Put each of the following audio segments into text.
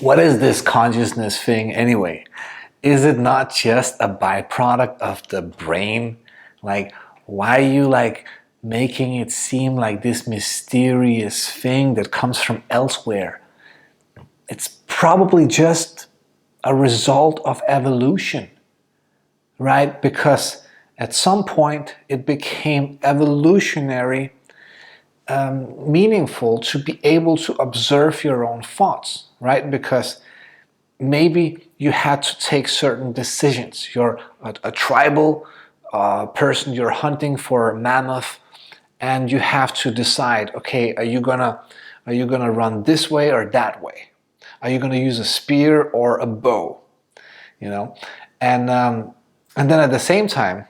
What is this consciousness thing anyway? Is it not just a byproduct of the brain? Like, why are you like making it seem like this mysterious thing that comes from elsewhere? It's probably just a result of evolution, right? Because at some point it became evolutionary meaningful to be able to observe your own thoughts, right? Because maybe you had to take certain decisions. You're a tribal person, you're hunting for a mammoth, and you have to decide, okay, are you gonna run this way or that way? Are you gonna use a spear or a bow? You know, and then at the same time,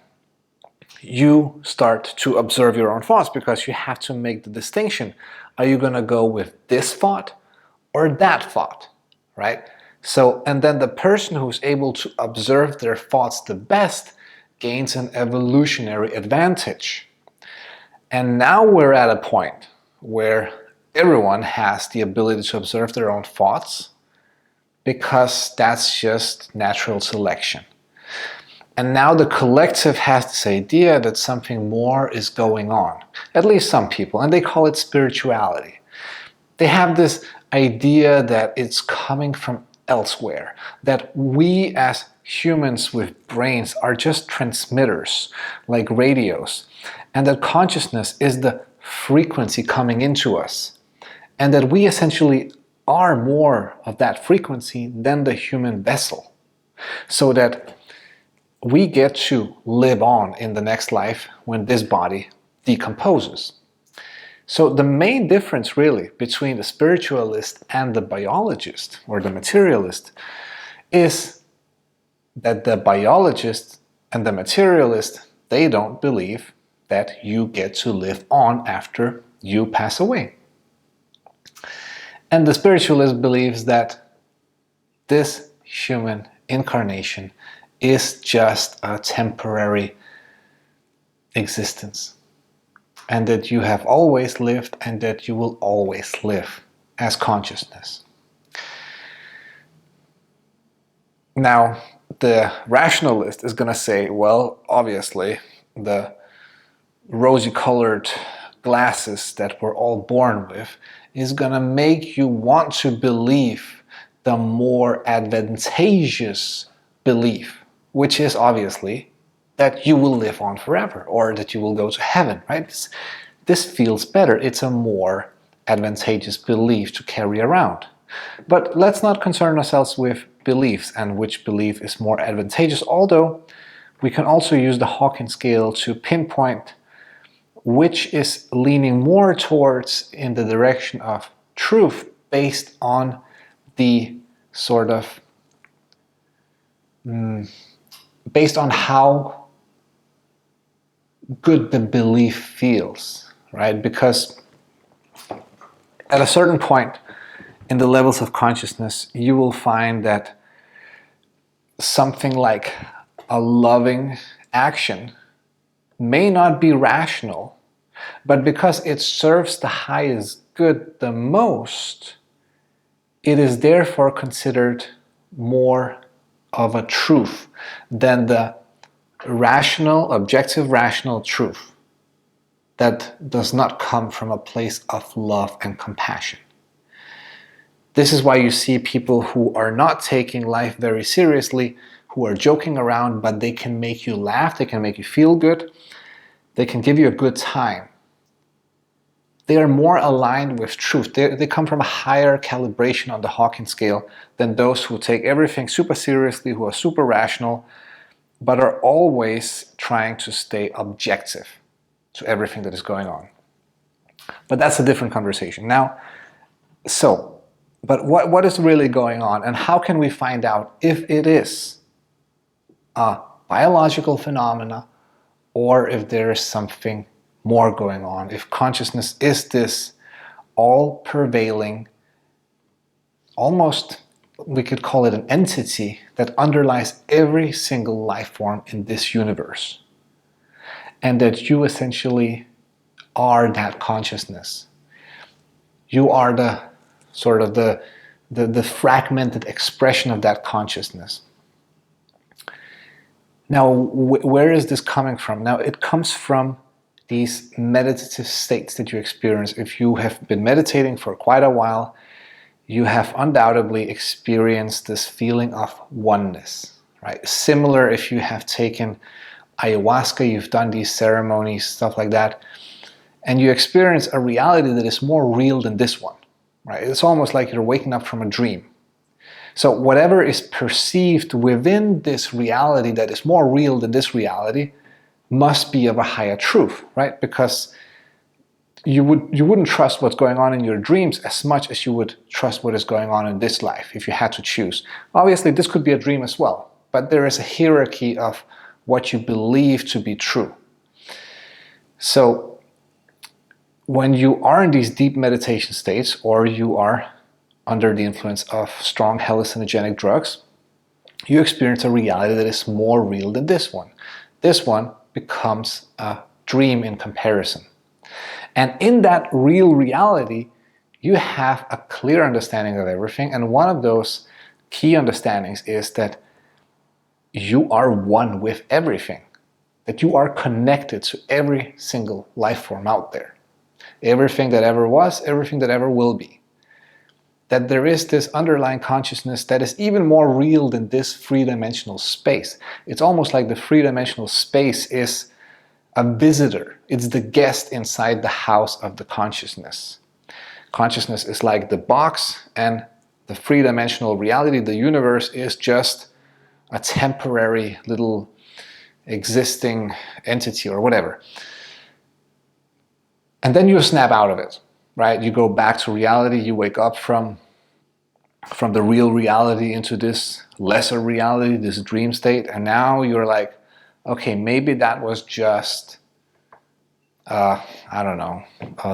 you start to observe your own thoughts because you have to make the distinction. Are you going to go with this thought or that thought, right? So, and then the person who's able to observe their thoughts the best gains an evolutionary advantage. And now we're at a point where everyone has the ability to observe their own thoughts because that's just natural selection. And now the collective has this idea that something more is going on, at least some people, and they call it spirituality. They have this idea that it's coming from elsewhere, that we as humans with brains are just transmitters, like radios, and that consciousness is the frequency coming into us, and that we essentially are more of that frequency than the human vessel, so that we get to live on in the next life when this body decomposes. So the main difference really between the spiritualist and the biologist or the materialist is that the biologist and the materialist, they don't believe that you get to live on after you pass away. And the spiritualist believes that this human incarnation is just a temporary existence, and that you have always lived and that you will always live as consciousness. Now, the rationalist is going to say, well, obviously, the rosy-colored glasses that we're all born with is going to make you want to believe the more advantageous belief, which is obviously that you will live on forever or that you will go to heaven, right? This feels better. It's a more advantageous belief to carry around. But let's not concern ourselves with beliefs and which belief is more advantageous, although we can also use the Hawking scale to pinpoint which is leaning more towards in the direction of truth based on the sort of based on how good the belief feels, right? Because at a certain point in the levels of consciousness, you will find that something like a loving action may not be rational, but because it serves the highest good the most, it is therefore considered more of a truth than the rational, objective rational truth that does not come from a place of love and compassion. This is why you see people who are not taking life very seriously, who are joking around, but they can make you laugh, they can make you feel good, they can give you a good time. They are more aligned with truth. They come from a higher calibration on the Hawking scale than those who take everything super seriously, who are super rational, but are always trying to stay objective to everything that is going on. But that's a different conversation. Now, but what is really going on, and how can we find out if it is a biological phenomena or if there is something more going on, if consciousness is this all-pervailing, almost we could call it an entity that underlies every single life form in this universe, and that you essentially are that consciousness. You are the sort of the the fragmented expression of that consciousness. Now, where is this coming from? Now, it comes from these meditative states that you experience. If you have been meditating for quite a while, you have undoubtedly experienced this feeling of oneness, right? Similar if you have taken ayahuasca, you've done these ceremonies, stuff like that, and you experience a reality that is more real than this one, right? It's almost like you're waking up from a dream. So whatever is perceived within this reality that is more real than this reality must be of a higher truth, right? Because you wouldn't trust what's going on in your dreams as much as you would trust what is going on in this life if you had to choose. Obviously, this could be a dream as well, but there is a hierarchy of what you believe to be true. So when you are in these deep meditation states, or you are under the influence of strong hallucinogenic drugs, you experience a reality that is more real than this one. This one becomes a dream in comparison. And in that real reality, you have a clear understanding of everything. And one of those key understandings is that you are one with everything, that you are connected to every single life form out there. Everything that ever was, everything that ever will be. That there is this underlying consciousness that is even more real than this three-dimensional space. It's almost like the three-dimensional space is a visitor. It's the guest inside the house of the consciousness. Consciousness is like the box, and the three-dimensional reality, the universe, is just a temporary little existing entity or whatever. And then you snap out of it, right? You go back to reality, you wake up from the real reality into this lesser reality, this dream state, and now you're like, okay, maybe that was just, I don't know,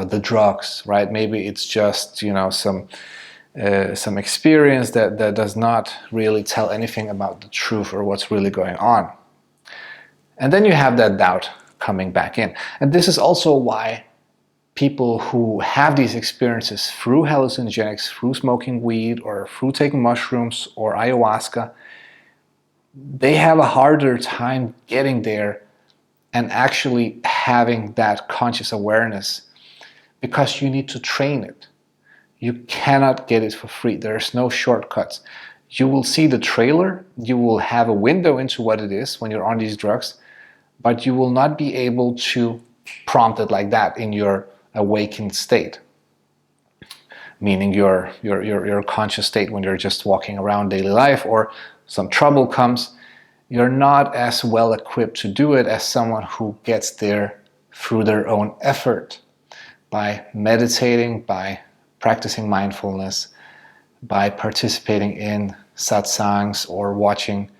the drugs, right? Maybe it's just, you know, some experience that does not really tell anything about the truth or what's really going on. And then you have that doubt coming back in. And this is also why people who have these experiences through hallucinogenics, through smoking weed, or through taking mushrooms or ayahuasca, they have a harder time getting there and actually having that conscious awareness, because you need to train it. You cannot get it for free. There's no shortcuts. You will see the trailer, you will have a window into what it is when you're on these drugs, but you will not be able to prompt it like that in your awakened state, meaning your conscious state when you're just walking around daily life, or some trouble comes. You're not as well equipped to do it as someone who gets there through their own effort, by meditating, by practicing mindfulness, by participating in satsangs or watching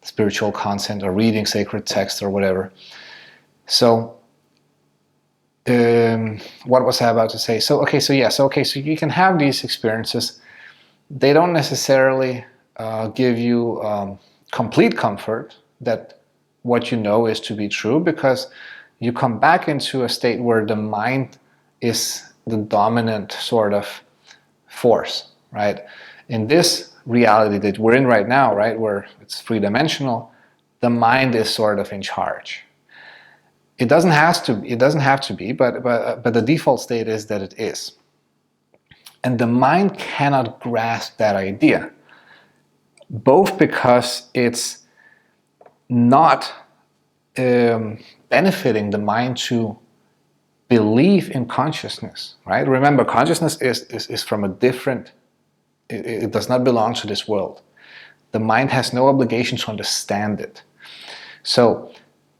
spiritual content or reading sacred text or whatever. So what was I about to say? So you can have these experiences. They don't necessarily give you complete comfort that what you know is to be true, because you come back into a state where the mind is the dominant sort of force, right? In this reality that we're in right now, right, where it's three-dimensional, the mind is sort of in charge. It doesn't have to be, but the default state is that it is. And the mind cannot grasp that idea, both because it's not benefiting the mind to believe in consciousness, right? Remember, consciousness is from a different, it does not belong to this world. The mind has no obligation to understand it. So,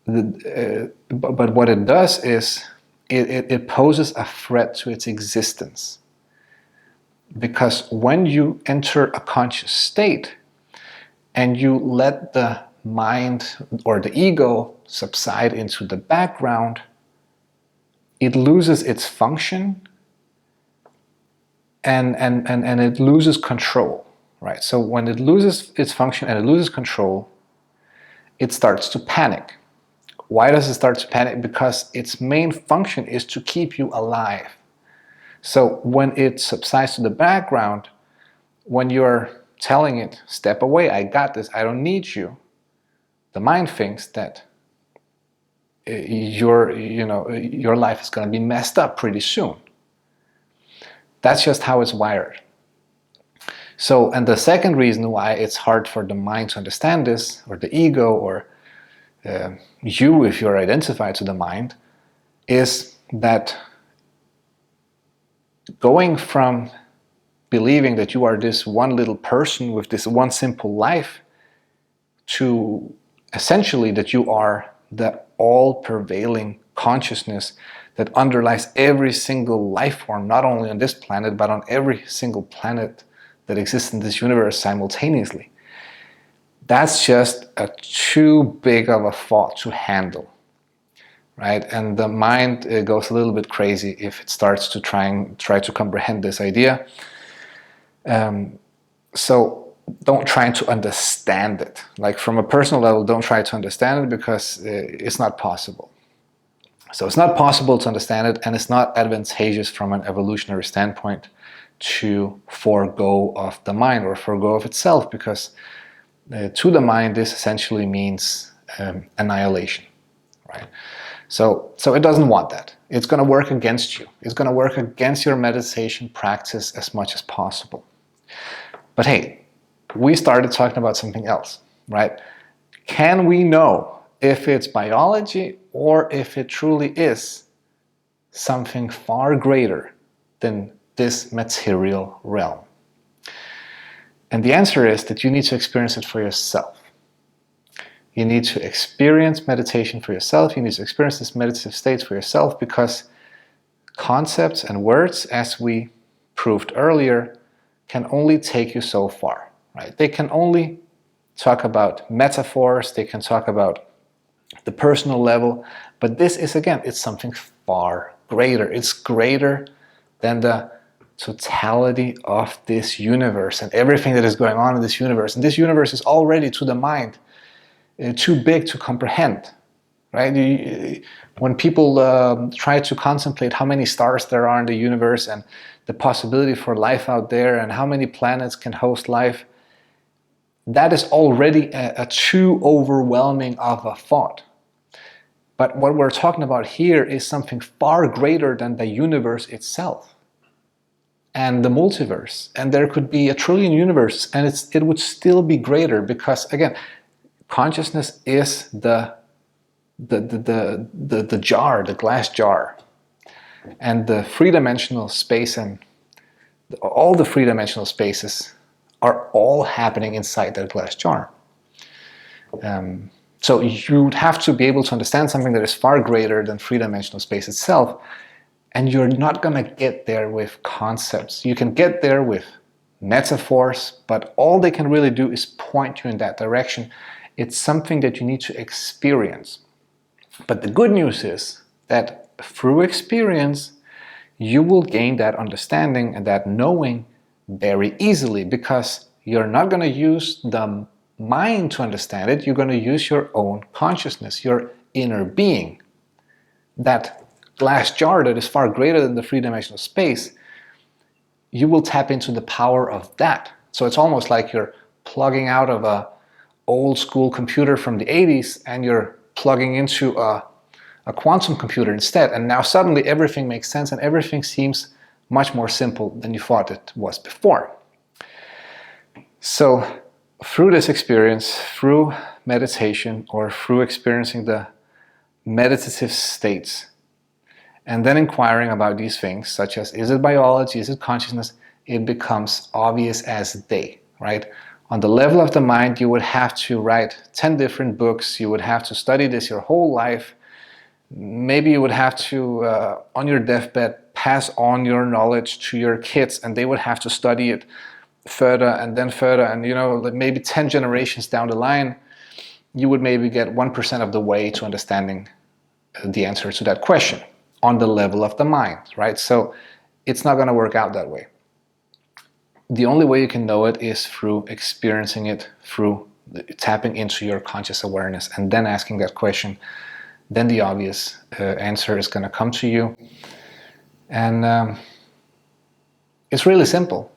but what it does is it poses a threat to its existence. Because when you enter a conscious state and you let the mind or the ego subside into the background, it loses its function and it loses control, right? So when it loses its function and it loses control, it starts to panic. Why does it start to panic? Because its main function is to keep you alive. So when it subsides to the background, when you're telling it, step away, I got this, I don't need you, the mind thinks that your life is going to be messed up pretty soon. That's just how it's wired. So, and the second reason why it's hard for the mind to understand this, or the ego, or you, if you're identified to the mind, is that going from believing that you are this one little person with this one simple life to essentially that you are the all-prevailing consciousness that underlies every single life form, not only on this planet, but on every single planet that exists in this universe simultaneously. That's just too big of a thought to handle, right? And the mind goes a little bit crazy if it starts to try to comprehend this idea. So don't try to understand it. Like from a personal level, don't try to understand it, because it's not possible. So it's not possible to understand it, and it's not advantageous from an evolutionary standpoint to forego of the mind or forego of itself, because to the mind this essentially means annihilation, right? So it doesn't want that. It's going to work against you. It's going to work against your meditation practice as much as possible. But hey, we started talking about something else, right? Can we know if it's biology or if it truly is something far greater than this material realm? And the answer is that you need to experience it for yourself. You need to experience meditation for yourself. You need to experience this meditative state for yourself, because concepts and words, as we proved earlier, can only take you so far, right? They can only talk about metaphors, they can talk about the personal level, but this is, again, it's something far greater. It's greater than the totality of this universe and everything that is going on in this universe. And this universe is already, to the mind, too big to comprehend, right? When people try to contemplate how many stars there are in the universe and the possibility for life out there and how many planets can host life, that is already a too overwhelming of a thought. But what we're talking about here is something far greater than the universe itself and the multiverse. And there could be 1 trillion universes, and it would still be greater, because, again, consciousness is the jar, the glass jar. And the three-dimensional space and all the three-dimensional spaces are all happening inside that glass jar. So you'd have to be able to understand something that is far greater than three-dimensional space itself, and you're not going to get there with concepts. You can get there with metaphors, but all they can really do is point you in that direction. It's something that you need to experience. But the good news is that through experience, you will gain that understanding and that knowing very easily, because you're not going to use the mind to understand it. You're going to use your own consciousness, your inner being. That glass jar that is far greater than the three-dimensional space, you will tap into the power of that. So it's almost like you're plugging out of a old school computer from the 80s and you're plugging into a quantum computer instead. And now suddenly everything makes sense and everything seems much more simple than you thought it was before. So through this experience, through meditation, or through experiencing the meditative states, and then inquiring about these things, such as, is it biology, is it consciousness, it becomes obvious as day, right? On the level of the mind, you would have to write 10 different books, you would have to study this your whole life, maybe you would have to, on your deathbed, pass on your knowledge to your kids, and they would have to study it further, and maybe 10 generations down the line, you would maybe get 1% of the way to understanding the answer to that question on the level of the mind, right? So it's not going to work out that way. The only way you can know it is through experiencing it, through tapping into your conscious awareness and then asking that question. Then the obvious answer is going to come to you. And it's really simple.